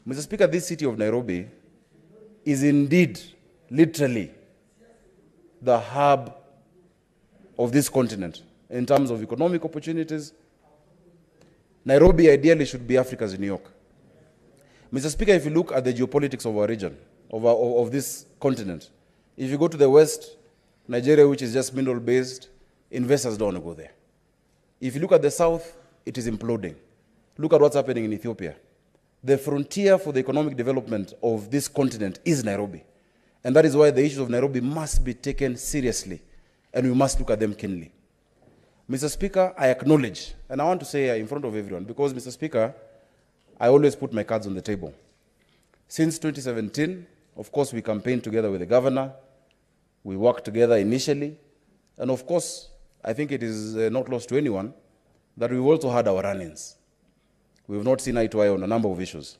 Mr. Speaker, this city of Nairobi is indeed, literally, the hub of this continent in terms of economic opportunities. Nairobi ideally should be Africa's New York. Mr. Speaker, if you look at the geopolitics of our region, of this continent, if you go to the west, Nigeria, which is just mineral-based, investors don't want to go there. If you look at the south, it is imploding. Look at what's happening in Ethiopia. The frontier for the economic development of this continent is Nairobi. And that is why the issues of Nairobi must be taken seriously, and we must look at them keenly. Mr. Speaker, I acknowledge, and I want to say in front of everyone, because, Mr. Speaker, I always put my cards on the table. Since 2017, of course, we campaigned together with the governor. We worked together initially. And of course, I think it is not lost to anyone that we've also had our run-ins. We've not seen eye to eye on a number of issues.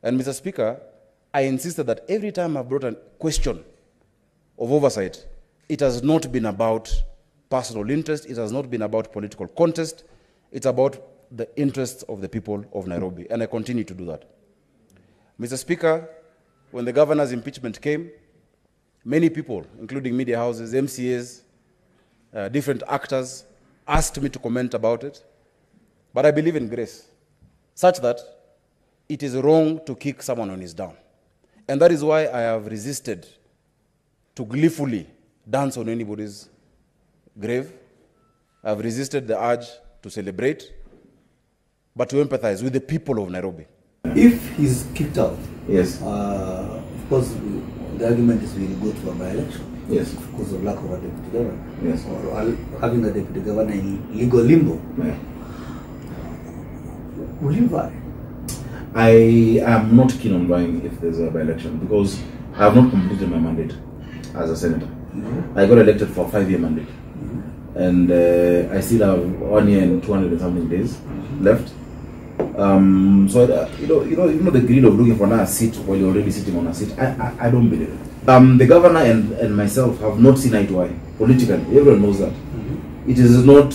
And, Mr. Speaker, I insisted that every time I've brought a question of oversight, it has not been about personal interest, it has not been about political contest, it's about the interests of the people of Nairobi, and I continue to do that. Mr. Speaker, when the governor's impeachment came, many people, including media houses, MCAs, different actors, asked me to comment about it, but I believe in grace, such that it is wrong to kick someone when he's down. And that is why I have resisted to gleefully dance on anybody's grave. I have resisted the urge to celebrate, but to empathize with the people of Nairobi. If he's kicked out, yes, of course, the argument is we'll go to a by-election. Yes. Because of lack of a deputy governor. Yes. Or having a deputy governor in legal limbo. Yeah. Will you vie? I am not keen on vying if there's a by-election because I have not completed my mandate as a senator. Mm-hmm. I got elected for a 5-year mandate. Mm-hmm. And I still have 1 year and 200 and something days left. So you know the greed of looking for another seat while you're already sitting on a seat, I don't believe it. The governor and myself have not seen eye to eye politically. Everyone knows that. Mm-hmm. It is not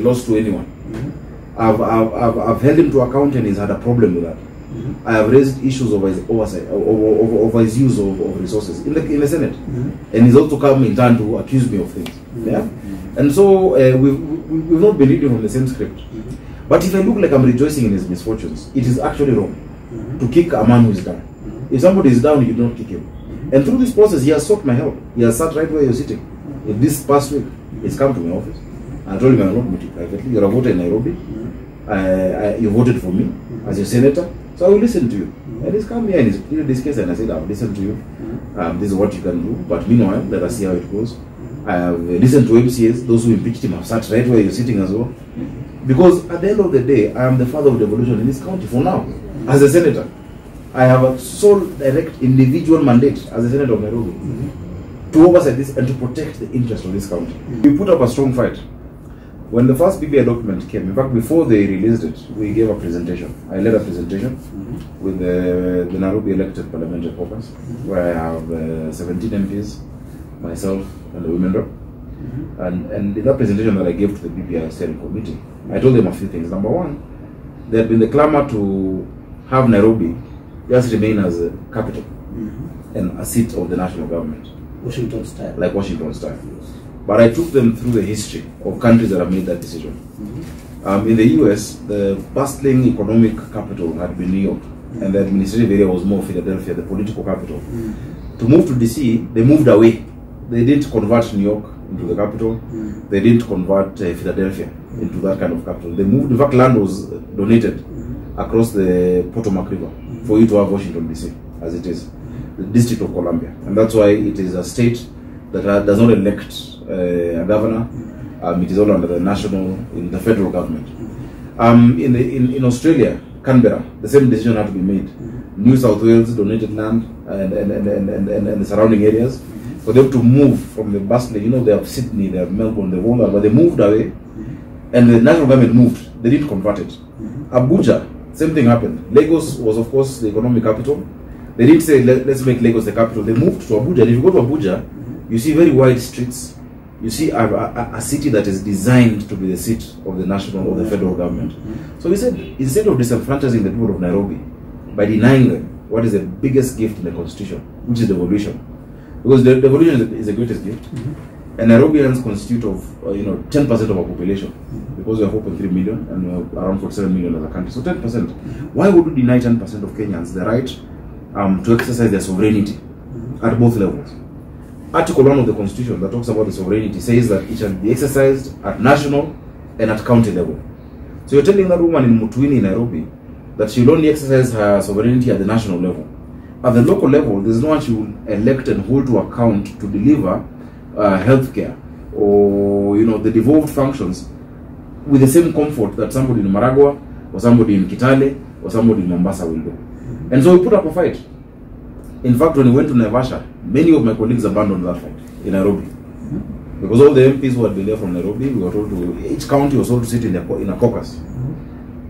lost to anyone. Mm-hmm. I've held him to account, and he's had a problem with that. Mm-hmm. I have raised issues over his oversight, over his use of resources in the Senate, mm-hmm. and he's also come in turn to accuse me of things. Mm-hmm. Yeah, mm-hmm. And so we've not been reading from the same script. Mm-hmm. But if I look like I'm rejoicing in his misfortunes, it is actually wrong, mm-hmm. to kick a man who is down. Mm-hmm. If somebody is down, you do not kick him. Mm-hmm. And through this process, he has sought my help. He has sat right where you're sitting. Mm-hmm. In this past week, he's come to my office. I told him I will not meet you privately. You're a voter in Nairobi. Mm-hmm. You voted for me as your senator, so I will listen to you. Mm-hmm. And he's come here and he's pleaded this case, and I said, I've listened to you. Mm-hmm. This is what you can do. But meanwhile, let us see how it goes. I have listened to MCAs. Those who impeached him have sat right where you're sitting as well. Mm-hmm. Because at the end of the day, I am the father of devolution in this county for now. As a senator, I have a sole direct individual mandate as a senator of Nairobi, mm-hmm. to oversight this and to protect the interest of this county. Mm-hmm. We put up a strong fight. When the first BBI document came, in fact, before they released it, we gave a presentation. I led a presentation, mm-hmm. with the Nairobi elected parliamentary caucus, mm-hmm. where I have 17 MPs, myself, and the women rep. Mm-hmm. And in that presentation that I gave to the BBI steering committee, I told them a few things. Number one, there had been the clamor to have Nairobi just remain as a capital, mm-hmm. and a seat of the national government. Washington style. Like Washington style. Yes. But I took them through the history of countries that have made that decision. Mm-hmm. In the US, the bustling economic capital had been New York, mm-hmm. and the administrative area was more Philadelphia, the political capital. Mm-hmm. To move to DC, they moved away. They didn't convert New York into the capital. Mm-hmm. They didn't convert Philadelphia into that kind of capital. They moved, in fact, land was donated, mm-hmm. across the Potomac River, mm-hmm. for you to have Washington DC, as it is, the District of Columbia. And that's why it is a state that does not elect a governor. It is all under the federal government. In Australia, Canberra, the same decision had to be made. Mm-hmm. New South Wales donated land and the surrounding areas, mm-hmm. for them to move from the bustling, they have Sydney, they have Melbourne, they have all that, but they moved away, mm-hmm. and the national government moved. They didn't convert it. Mm-hmm. Abuja, same thing happened. Lagos was, of course, the economic capital. They didn't say, let's make Lagos the capital. They moved to Abuja. And if you go to Abuja, mm-hmm. you see very wide streets. You see a city that is designed to be the seat of the national or the federal government. Mm-hmm. So we said, instead of disenfranchising the people of Nairobi by denying them what is the biggest gift in the constitution, which is devolution. Because the devolution is the greatest gift. And Nairobians constitute of 10% of our population, because we are 4.3 million and we are around 47 million as a country. So 10%. Why would we deny 10% of Kenyans the right to exercise their sovereignty at both levels? Article 1 of the Constitution that talks about the sovereignty says that it shall be exercised at national and at county level. So you're telling that woman in Mutwini in Nairobi that she will only exercise her sovereignty at the national level. At the local level, there's no one she will elect and hold to account to deliver healthcare or the devolved functions with the same comfort that somebody in Maragua or somebody in Kitale or somebody in Mombasa will do. And so we put up a fight. In fact, when we went to Naivasha, many of my colleagues abandoned that fight in Nairobi. Because all the MPs who had been there from Nairobi, we were told to, each county was told to sit in a caucus.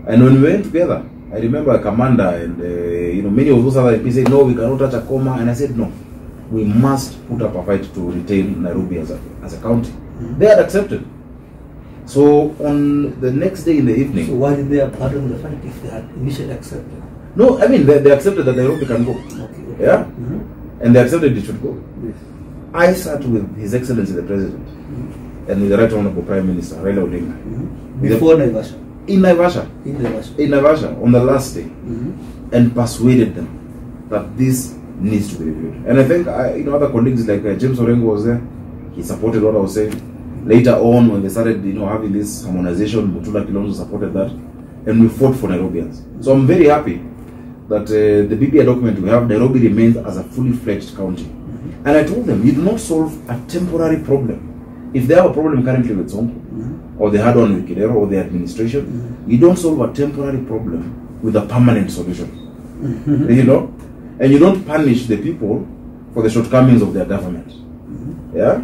And when we went together, I remember a commander and many of those other MPs said, no, we cannot touch a comma. And I said, no, we must put up a fight to retain Nairobi as a county. They had accepted. So on the next day in the evening... So why did they abandon the fight if they had initially accepted? No, I mean, they accepted that Nairobi can go. Okay. Yeah? And they accepted it should go. Yes. I sat with His Excellency the President and with the Right Honorable Prime Minister, Raila Odinga. Before Naivasha? In Naivasha. In Naivasha. In Naivasha, on the last day. And persuaded them that this needs to be reviewed. And I think other colleagues like James Orengo was there. He supported what I was saying. Later on, when they started having this harmonization, Mutula Kilonzo supported that. And we fought for Nairobians. So I'm very happy that the BPI document we have, Nairobi remains as a fully fledged county. And I told them, you do not solve a temporary problem. If they have a problem currently with Sonko, or they had one with Kidero, or the administration, you don't solve a temporary problem with a permanent solution. And you don't punish the people for the shortcomings of their government. Yeah?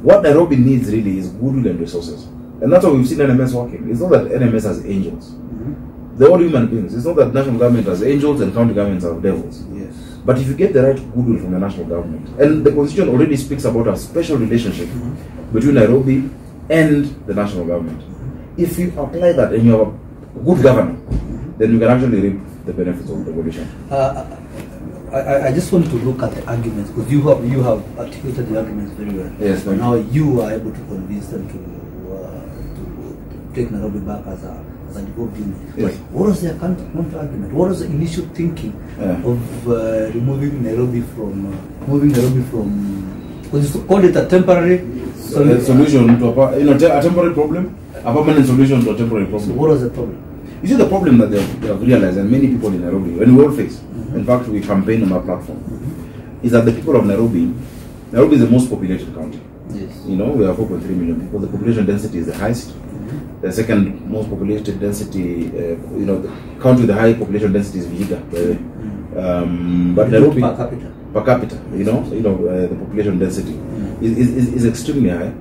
What Nairobi needs really is goodwill and resources. And that's why we've seen NMS working. It's not that NMS has angels. They're all human beings. It's not that national government has angels and county governments have devils. Yes. But if you get the right goodwill from the national government, and the Constitution already speaks about a special relationship between Nairobi and the national government. If you apply that and you have a good governor, then you can actually reap the benefits of devolution. I just want to look at the arguments, because you have articulated the arguments very well. Yes, but now you are able to convince them to take Nairobi back as a devolved unit. Yes. What was their counter argument? What was the initial thinking of removing Nairobi from because you called it a temporary solution to a temporary problem, a permanent solution to a temporary problem. So what was the problem? You see, the problem that they have realized, and many people in Nairobi, and we all face, in fact, we campaign on our platform, is that the people of Nairobi is the most populated county. Yes. We are 4.3 million people. The population density is the highest. The second most populated density, the county with the high population density is Vihiga. But Nairobi, per capita, the population density is extremely high,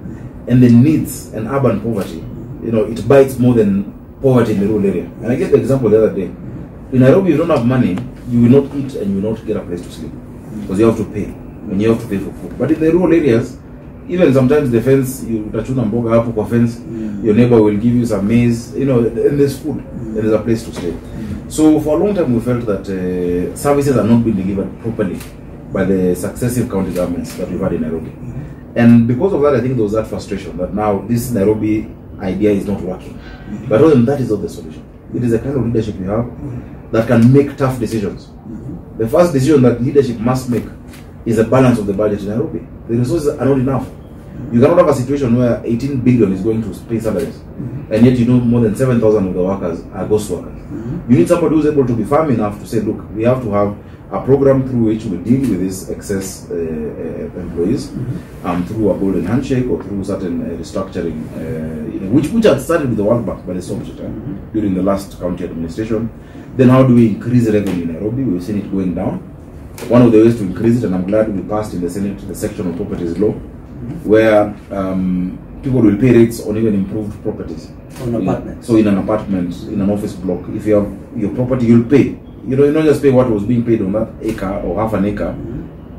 and the needs and urban poverty, it bites more than poverty in the rural area. And I gave the example the other day. In Nairobi, you don't have money, you will not eat and you will not get a place to sleep, because you have to pay, and you have to pay for food. But in the rural areas, even sometimes the fence, you tachuna mboga hapo kwa fence, your neighbor will give you some maize, and there's food, and there's a place to stay. So for a long time we felt that services are not being delivered properly by the successive county governments that we've had in Nairobi. And because of that, I think there was that frustration that now this Nairobi idea is not working. But other than that is not the solution. It is a kind of leadership you have that can make tough decisions. The first decision that leadership must make is a balance of the budget in Nairobi. The resources are not enough. You cannot have a situation where 18 billion is going to pay salaries, and yet more than 7,000 of the workers are ghost workers. You need somebody who's able to be firm enough to say, look, we have to have a program through which we deal with these excess employees, through a golden handshake or through certain restructuring, which had started with the World Bank, but they stopped it during the last county administration. Then how do we increase revenue in Nairobi? We've seen it going down. One of the ways to increase it, and I'm glad we passed in the Senate the section on properties law, where people will pay rates on even improved properties. On apartments. So in an apartment, in an office block, if you have your property, you'll pay. You not just pay what was being paid on that acre or half an acre.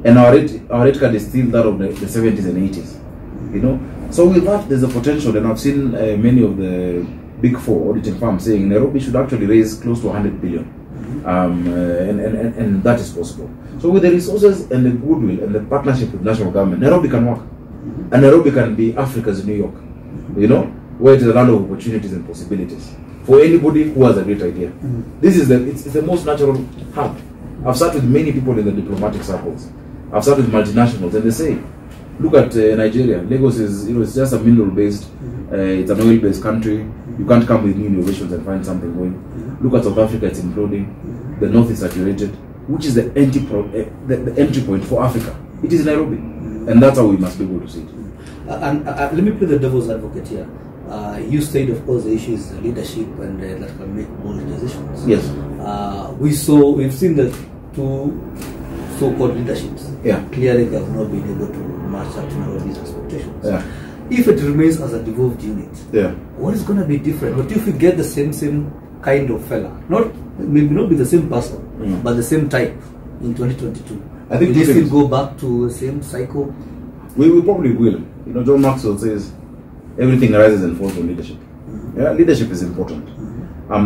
And our rate card is still that of the 70s and 80s. So with that, there's a potential, and I've seen many of the big four auditing firms saying Nairobi should actually raise close to 100 billion and that is possible. So with the resources and the goodwill and the partnership with national government, Nairobi can work. And Nairobi can be Africa's New York, you know, where it is a land of opportunities and possibilities for anybody who has a great idea. This is it's the most natural hub. I've sat with many people in the diplomatic circles. I've sat with multinationals, and they say, look at Nigeria. Lagos is, it's just a mineral-based, it's an oil-based country. You can't come with new innovations and find something going. Look at South Africa, it's imploding. The north is saturated. Which is the entry point for Africa? It is Nairobi. And that's how we must be able to see it. And let me play the devil's advocate here. You said, of course, the issue is leadership and that can make bold decisions. Yes. We've seen the two so-called leaderships. Yeah. Clearly, they have not been able to match up to Nairobi's expectations. Yeah. If it remains as a devolved unit, yeah, what is going to be different? But if we get the same kind of fella, maybe not be the same person, but the same type in 2022, I think will they still go back to the same cycle? We probably will. You know, John Maxwell says everything arises and falls from leadership. Yeah, leadership is important.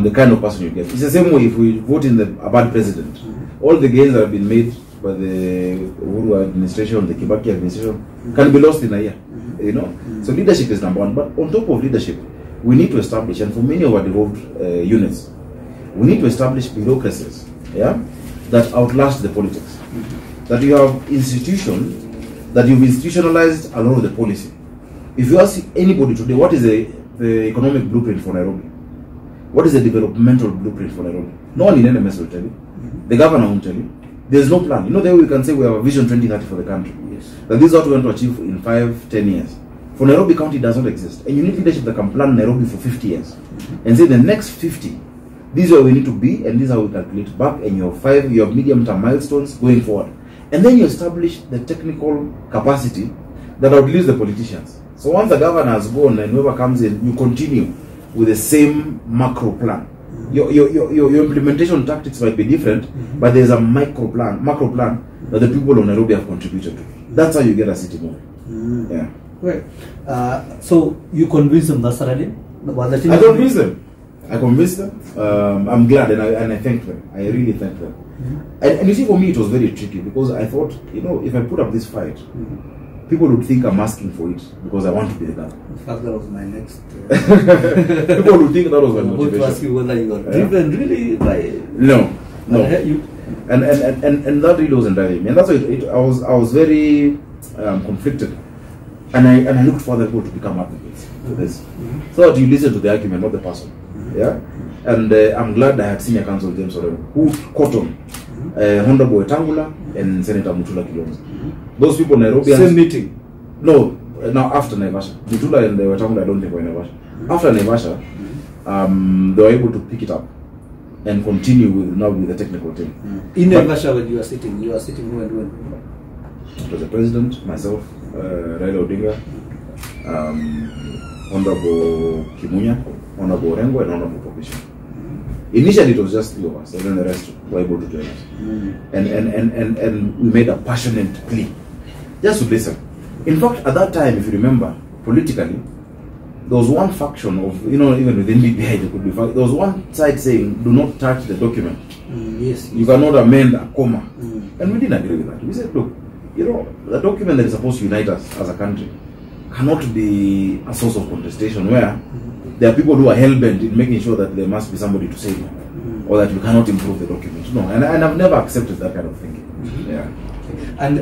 The kind of person you get. It's the same way if we vote in a bad president. All the gains that have been made by the Uhuru administration, the Kibaki administration, can be lost in a year. You know, so leadership is number one. But on top of leadership, we need to establish, and for many of our devolved units, we need to establish bureaucracies, yeah, that outlast the politics. That you have institutions, that you've institutionalized a lot of the policy. If you ask anybody today, what is the economic blueprint for Nairobi? What is the developmental blueprint for Nairobi? No one in NMS will tell you. The governor won't tell you. There's no plan. You know, there we can say we have a vision 2030 for the country. Yes. That this is what we want to achieve in 5-10 years. For Nairobi County, it does not exist. And you need leadership that can plan Nairobi for 50 years. And say the next 50, this is where we need to be, and this is how we calculate back, and you have medium-term milestones going forward. And then you establish the technical capacity that outlives the politicians. So once the governor has gone and whoever comes in, you continue with the same macro plan. Your implementation tactics might be different, but there's a macro plan that the people of Nairobi have contributed to. That's how you get a city moving. Yeah. Right. So you convince them that Saturday? I convinced them. I'm glad, and I thank them. I really thank them. And you see, for me, it was very tricky because I thought, you know, if I put up this fight, people would think I'm asking for it because I want to be the governor. In fact, that was my next. People would think that was my motivation. I want to ask you whether you are driven really by. No. And that really wasn't driving me, and that's why I was very conflicted, and I looked for other people to become advocates for this, so that you listen to the argument, not the person. Yeah, and I'm glad I had Senior Counsel James Orengo who caught on Honorable Etangula and Senator Mutula Kilonzo. Those people in Nairobi. Same meeting? No, now after Naivasha. Mutula and Etangula I don't think were in Naivasha. After Naivasha, they were able to pick it up and continue with the technical team. In Naivasha, when you are sitting who and when? It was the president, myself, Raila Odinga, Honorable Kimunya, Honorable Orengo, and Honorable Provision. Initially, it was just three of us, and then the rest were able to join us. And we made a passionate plea just to listen. In fact, at that time, if you remember, politically, there was one faction of, you know, even within BBI, there was one side saying, do not touch the document. Yes. You cannot amend a comma. And we didn't agree with that. We said, look, you know, the document that is supposed to unite us as a country cannot be a source of contestation where there are people who are hell-bent in making sure that there must be somebody to save them, or that we cannot improve the document. No, and I've never accepted that kind of thinking. Yeah. And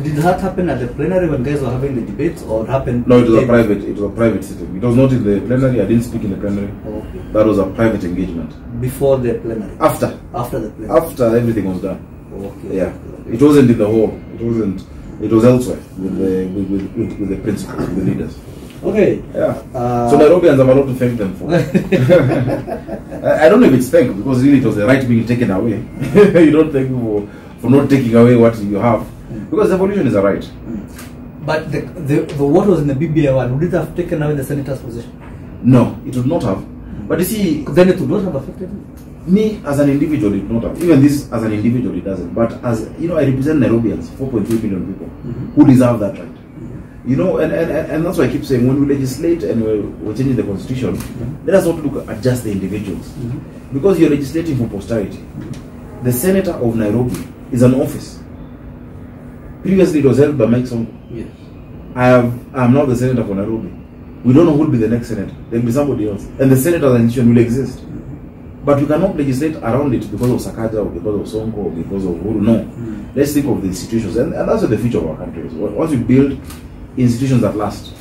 did that happen at the plenary when guys were having the debates, or happened? No, it was a private sitting. It was not in the plenary. I didn't speak in the plenary. Okay. That was a private engagement. Before the plenary? After the plenary? After everything was done. Okay. Yeah. It wasn't in the hall. It was elsewhere with the principals, with the leaders. Okay. Yeah. So Nairobians have a lot to thank them for. I don't know if it's thank, because really it was the right being taken away. You don't thank people for not taking away what you have, because evolution is a right. But the what was in the BBI one, would it have taken away the senator's position? No, it would not have. But you see, then it would not have affected me. Me as an individual, it would not have. Even this as an individual, it doesn't. But as you know, I represent Nairobians, 4.3 million people, who deserve that right. You know, and that's why I keep saying when we legislate and we're changing the constitution, let us not look at just the individuals. Because you're legislating for posterity. The senator of Nairobi is an office. Previously it was held by Mike Sonko. Yes. I'm now the senator for Nairobi. We don't know who will be the next senator. There will be somebody else. And the senator as an institution will exist. But you cannot legislate around it because of Sakaja or because of Sonko or because of who. No. Let's think of the institutions. And that's where the future of our country is. Once we build institutions that last,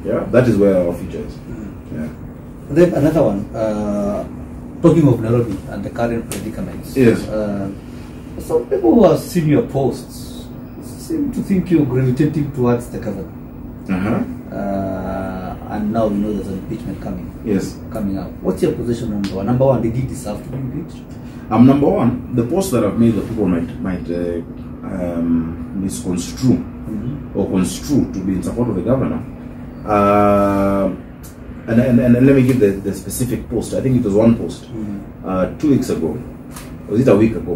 yeah, that is where our future is. Yeah. Then another one, talking of Nairobi and the current predicaments. Yes. Some people who have seen your posts seem to think you're gravitating towards the government. And now we know there's an impeachment coming. Yes. Coming up. What's your position on number one? Number one, did he deserve to be impeached? Number one, the post that I've made that people might misconstrue or construe to be in support of the governor. And let me give the specific post. I think it was one post 2 weeks ago. Was it a week ago?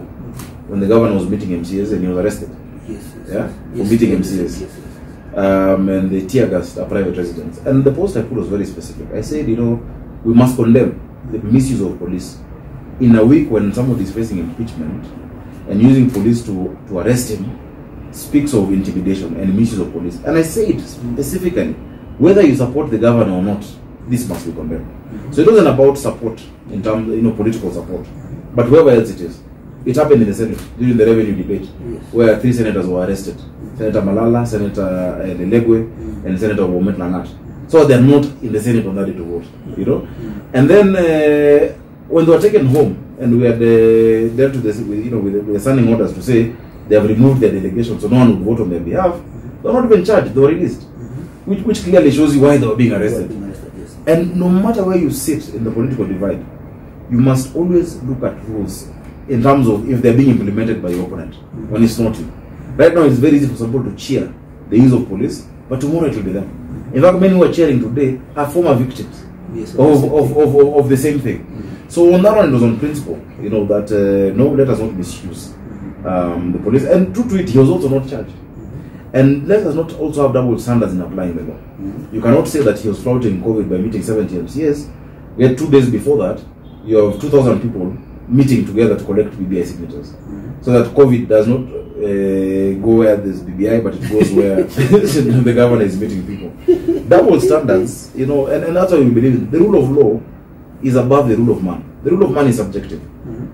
When the governor was meeting MCAs and he was arrested. Yes. Yeah? For meeting MCAs. And they tear gassed a private residence. And the post I put was very specific. I said, you know, we must condemn the misuse of police. In a week when somebody is facing impeachment and using police to arrest him speaks of intimidation and misuse of police. And I said specifically, whether you support the governor or not, this must be condemned. So it wasn't about support in terms, you know, political support, but whoever else it is. It happened in the Senate during the revenue debate, where 3 senators were arrested: Senator Malala, Senator Lelegwe, and Senator Womet Langat. So they're not in the Senate on that day to vote, you know. And then when they were taken home, and we had dealt with this, you know, with the standing orders to say they have removed their delegation, so no one would vote on their behalf. They were not even charged; they were released, which clearly shows you why they were being arrested. And no matter where you sit in the political divide, you must always look at rules in terms of if they're being implemented by your opponent when it's not you. Right now, it's very easy for somebody to cheer the use of police, but tomorrow it will be them. In fact, many who are cheering today are former victims of the same thing. So on that one, it was on principle, you know, that no, let us not misuse the police. And true to it, he was also not charged. And let us not also have double standards in applying the law. You cannot say that he was flouting COVID by meeting 70 MCAs, yet 2 days before that, you have 2,000 people meeting together to collect BBI signatures. So that COVID does not go where there's BBI, but it goes where the governor is meeting people. Double standards, you know, and that's why we believe the rule of law is above the rule of man. The rule of man is subjective.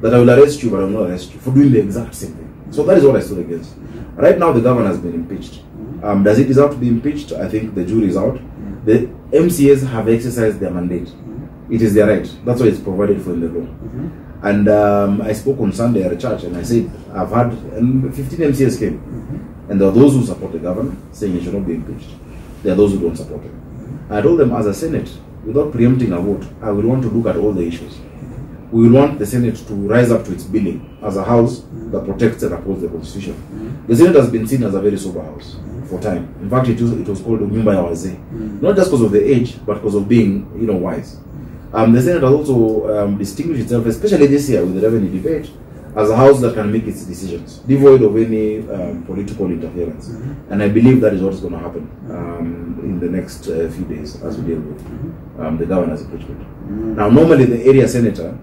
That I will arrest you, but I will not arrest you for doing the exact same thing. So that is what I stood against. Right now, the governor has been impeached. Does he deserve to be impeached? I think the jury is out. The MCAs have exercised their mandate. It is their right. That's why it's provided for in the law. And I spoke on Sunday at a church, and I said, I've had, and 15 MCAs came. And there are those who support the governor, saying he should not be impeached. There are those who don't support him. I told them, as a Senate, without preempting a vote, I will want to look at all the issues. We will want the Senate to rise up to its billing as a house that protects and upholds the Constitution. The Senate has been seen as a very sober house for time. In fact, it was called Nyumba ya Wazee. Not just because of the age, but because of being, you know, wise. The Senate has also distinguished itself, especially this year with the revenue debate, as a house that can make its decisions, devoid of any political interference. And I believe that is what is going to happen in the next few days as we deal with the governor's impeachment. Now, normally the area senator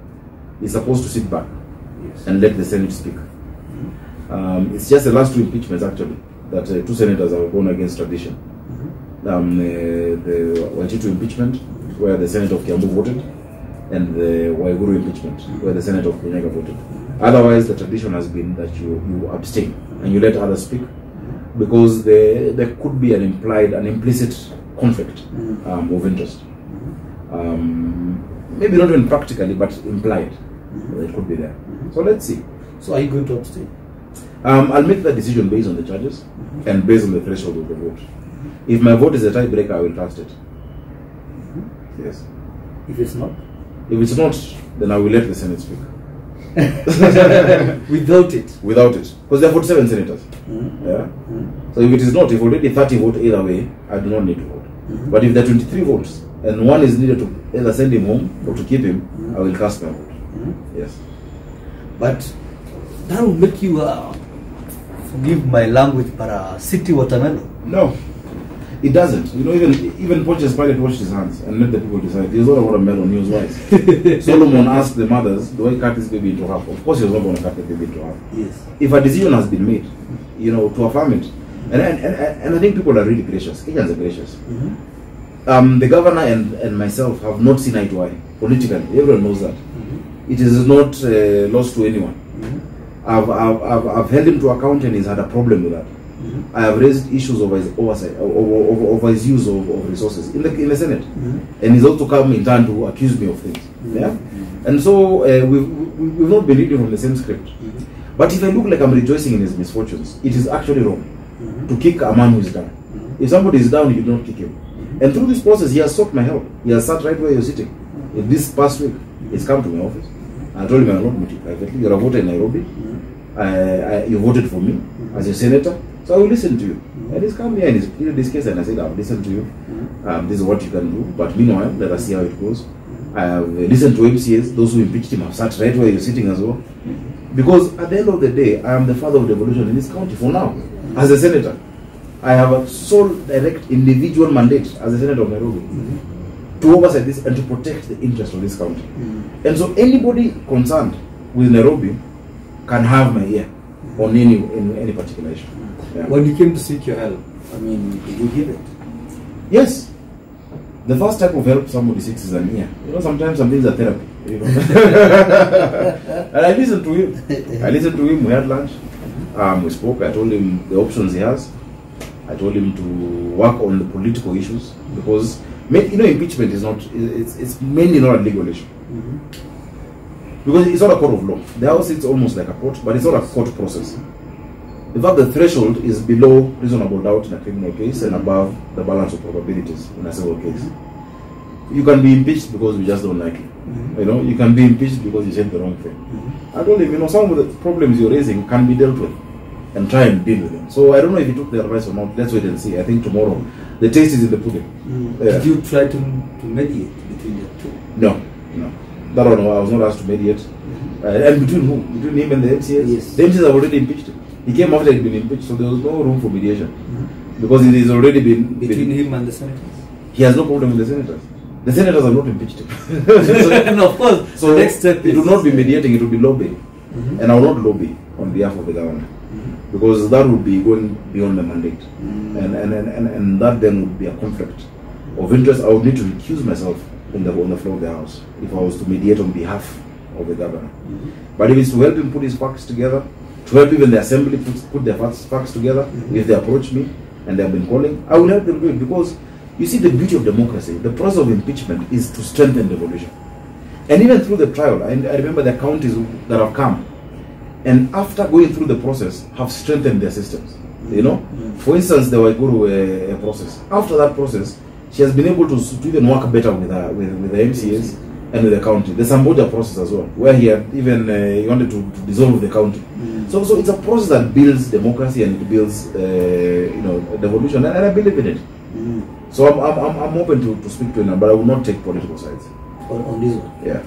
is supposed to sit back and let the Senate speak. It's just the last 2 impeachments, actually, that 2 senators have gone against tradition. The Waititu impeachment, where the Senate of Kiambu voted, and the Waiguru impeachment, where the Senate of Kenyaga voted. Otherwise, the tradition has been that you abstain and you let others speak, because there could be an implicit conflict of interest. Maybe not even practically, but implied. It could be there. So let's see. So are you going to abstain? I'll make that decision based on the charges and based on the threshold of the vote. If my vote is a tiebreaker, I will cast it. Yes. If it's not? If it's not, then I will let the Senate speak. Without it? Without it. Because there are 47 senators. Yeah? So if it is not, if already 30 vote either way, I do not need to vote. But if there are 23 votes, and one is needed to either send him home or to keep him, I will cast my vote. Yes. But that will make you, forgive my language, but a city watermelon. No. It doesn't. You know, even Pontius Pilate washed his hands and let the people decide. He was not a watermelon, he was wise. Solomon asked the mothers, do I cut this baby into half? Of course he was not going to cut the baby into half. Yes. If a decision has been made, you know, to affirm it. And I think people are really gracious. Kenyans are gracious. The governor and myself have not seen eye to eye politically. Everyone knows that. It is not lost to anyone. I've held him to account and he's had a problem with that. I have raised issues over his oversight, over his use of resources in the Senate, and he's also come in turn to accuse me of things. Yeah, and so we've not been reading from the same script. But if I look like I'm rejoicing in his misfortunes, it is actually wrong to kick a man who is down. If somebody is down, you do not kick him. And through this process, he has sought my help. He has sat right where you're sitting. In this past week, he's come to my office. I told him I will not meet you privately. You're a voter in Nairobi. You voted for me as a senator. So I will listen to you. And he's come here and he's pleaded this case, and I said, I've listened to you. This is what you can do. But meanwhile, let us see how it goes. I have listened to MCAs. Those who impeached him have sat right where you're sitting as well. Because at the end of the day, I am the father of devolution in this county for now. As a senator, I have a sole direct individual mandate as a senator of Nairobi to oversee this and to protect the interest of this county. And so anybody concerned with Nairobi can have my ear on any particular issue. Yeah. When you came to seek your help, I mean, did you give it? Yes. The first type of help somebody seeks is an ear. You know, sometimes some things are therapy. You know? And I listened to him. We had lunch. We spoke. I told him the options he has. I told him to work on the political issues, because you know, impeachment is not. It's mainly not a legal issue. Because it's not a court of law. The House is almost like a court, but it's not a court process. In fact, the threshold is below reasonable doubt in a criminal case and above the balance of probabilities in a civil case. You can be impeached because we just don't like you. You know, you can be impeached because you said the wrong thing. I told him, you know, some of the problems you're raising can be dealt with, and try and deal with them. So I don't know if he took the advice or not. Let's wait and see. I think tomorrow, the taste is in the pudding. Did you try to mediate between the two? No. That I don't know. I was not asked to mediate. And between who? Between him and the MCAs? Yes. The MCAs have already impeached him. He came after he'd been impeached, so there was no room for mediation. Because it has already been... Between him and the senators? He has no problem with the senators. The senators have not impeached him. No, of course. So the next step it will not be mediating, it will be lobbying. And I will not lobby on behalf of the government. Because that would be going beyond the mandate. And that then would be a conflict of interest. I would need to recuse myself on the floor of the House if I was to mediate on behalf of the governor. But if it's to help him put his facts together, to help even the assembly put their facts together, if they approach me and they have been calling, I will help them do it. Because you see, the beauty of democracy, the process of impeachment is to strengthen devolution. And even through the trial, I remember the counties that have come, and after going through the process, have strengthened their systems. You know, for instance, the Waiguru process. After that process, she has been able to even work better with the MCAs and with the county. The Samboja process as well, where he had even he wanted to dissolve the county. So it's a process that builds democracy and it builds you know, devolution, and I believe in it. So I'm open to speak to him, but I will not take political sides on this one. Yeah.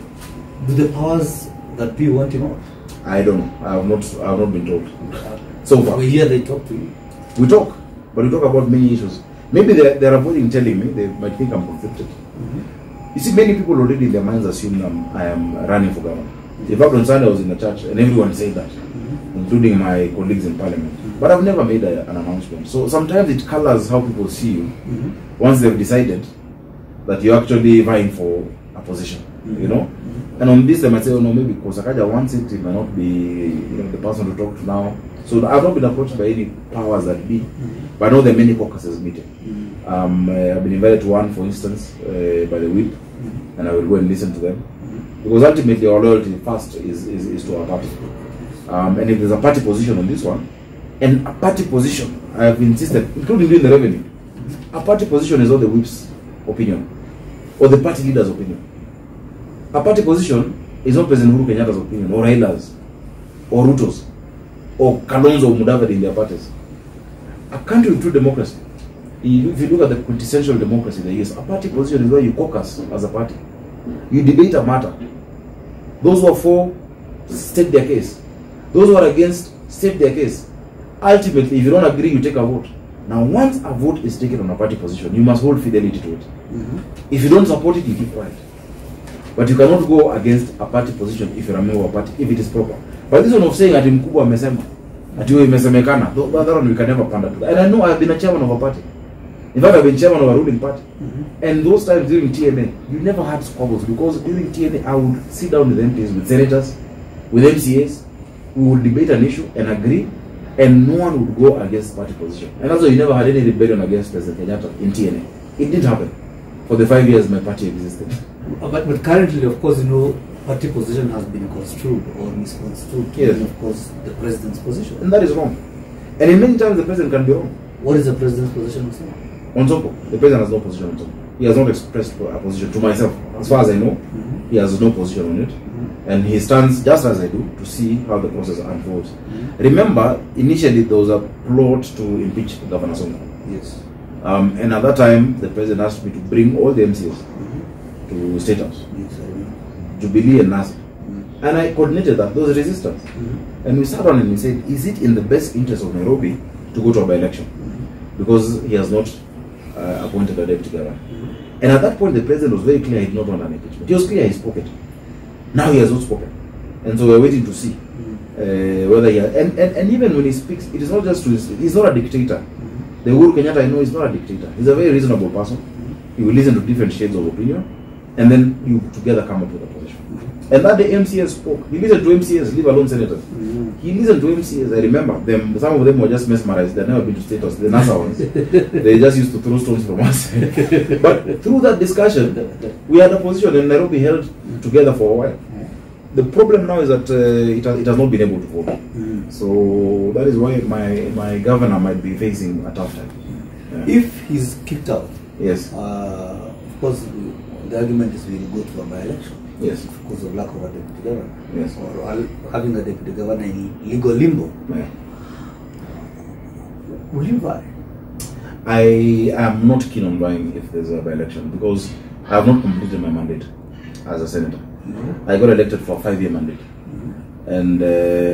Do the powers that be want him out? I don't know. I have not been told so far. We hear they talk to you. We talk, but we talk about many issues. Maybe they're avoiding telling me. They might think I'm conflicted. You see, many people already in their minds assume I am running for governor. In fact, on Sunday I was in the church and everyone said that, including my colleagues in parliament. But I've never made an announcement. So sometimes it colors how people see you once they've decided that you're actually vying for a position, you know. And on this they might say, oh no, maybe because Sakaja wants it, it might not be, you know, the person to talk to now. So I've not been approached by any powers that be, but I know there are many caucuses meeting. I've been invited to one, for instance, by the whip, and I will go and listen to them. Because ultimately our loyalty first is to our party. And if there's a party position on this one, and a party position, I have insisted, including doing the revenue, a party position is not the whip's opinion, or the party leader's opinion. A party position is not President Uhuru Kenyatta's opinion, or Raila's, or Ruto's, or Kalonzo or Mudavadi in their parties. A country with true democracy, if you look at the quintessential democracy there is, a party position is where you caucus as a party. You debate a matter. Those who are for, state their case. Those who are against, state their case. Ultimately, if you don't agree, you take a vote. Now, once a vote is taken on a party position, you must hold fidelity to it. If you don't support it, you keep quiet. But you cannot go against a party position if you're a member of a party, if it is proper. But this one of saying ati mkubwa amesema, ati wewe imesemekana, that one we can never pander to. And I know I've been a chairman of a party. In fact, I've been chairman of a ruling party. And those times during TNA, you never had squabbles, because during TNA, I would sit down with MPs, with senators, with MCAs. We would debate an issue and agree, and no one would go against party position. And also, you never had any rebellion against President Kenyatta in TNA. It didn't happen for the 5 years my party existed. But currently, of course, party position has been construed or misconstrued. Yes. And of course, the president's position. And that is wrong. And in many times, the president can be wrong. What is the president's position? On Sonko, the president has no position on Sonko. He has not expressed a position to myself. As far as I know, he has no position on it. And he stands, just as I do, to see how the process unfolds. Remember, initially there was a plot to impeach Governor Sonko. Yes. And at that time, the president asked me to bring all the MCs to State House. Yes, I know. Jubilee and NASA. And I coordinated that. There was resistance. And we sat down and we said, is it in the best interest of Nairobi to go to a by-election? Because he has not appointed a deputy governor. And at that point, the president was very clear he did not want an impeachment. He was clear he spoke it. Now he has not spoken. And so we're waiting to see whether he has, and even when he speaks, it is not just to, he's not a dictator. The Uhuru Kenyatta I know is not a dictator. He's a very reasonable person. He will listen to different shades of opinion, and then you together come up with a position. And that the MCS spoke. He listened to MCS, leave alone senators. He listened to MCS. I remember them. Some of them were just mesmerized. They've never been to State House. The NASA ones. They just used to throw stones from us. But through that discussion, we had a position, and Nairobi held together for a while. The problem now is that it has not been able to hold. So that is why my governor might be facing a tough time. Yeah. If he's kicked out, Yes. Of course, the argument is we'll go to a by-election. Yes. Because of lack of a deputy governor. Yes. Or having a deputy governor in legal limbo. Yeah. Will you buy? I am not keen on buying if there's a by-election, because I have not completed my mandate as a senator. I got elected for a 5-year mandate, and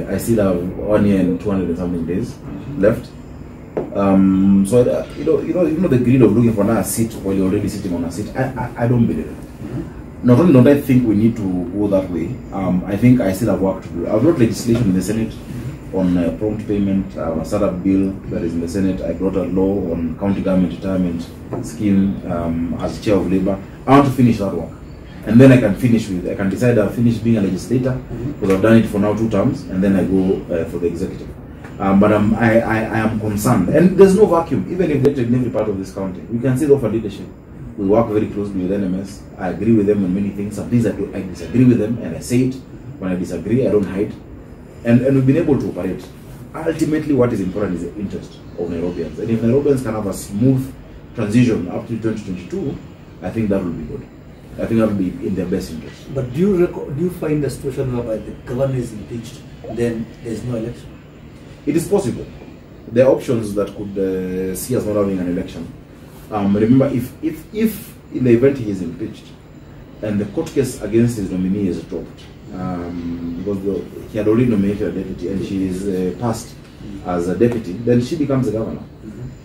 I still have 1 year and 200 and something days left. So you know the greed of looking for another seat while you're already sitting on a seat. I don't believe it. Not only don't I think we need to go that way, I think I still have work to do. I've brought legislation in the Senate on prompt payment, a startup bill that is in the Senate. I brought a law on county government retirement scheme as chair of Labour. I want to finish that work. And then I can decide I'll finish being a legislator, because I've done it for now 2 terms, and then I go for the executive. But I am concerned, and there's no vacuum, even if elected in every part of this county. We can see offer leadership. We work very closely with NMS. I agree with them on many things. Some things I disagree with them, and I say it. When I disagree, I don't hide. And we've been able to operate. Ultimately, what is important is the interest of Nairobians. And if Nairobians can have a smooth transition up to 2022, I think that will be good. I think that will be in their best interest. But do you find a situation whereby the governor is impeached, then there's no election? It is possible. There are options that could see us not having an election. Remember, if in the event he is impeached and the court case against his nominee is dropped, because he had already nominated a deputy and she is passed as a deputy, then she becomes a governor.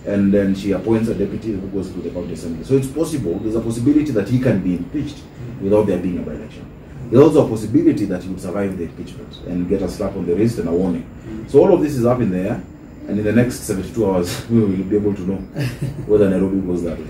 And then she appoints a deputy who goes to the county assembly. So it's possible, there's a possibility that he can be impeached without there being a by-election. There's also a possibility that he would survive the impeachment and get a slap on the wrist and a warning. So all of this is up in the air, and in the next 72 hours, we will be able to know whether Nairobi goes that way.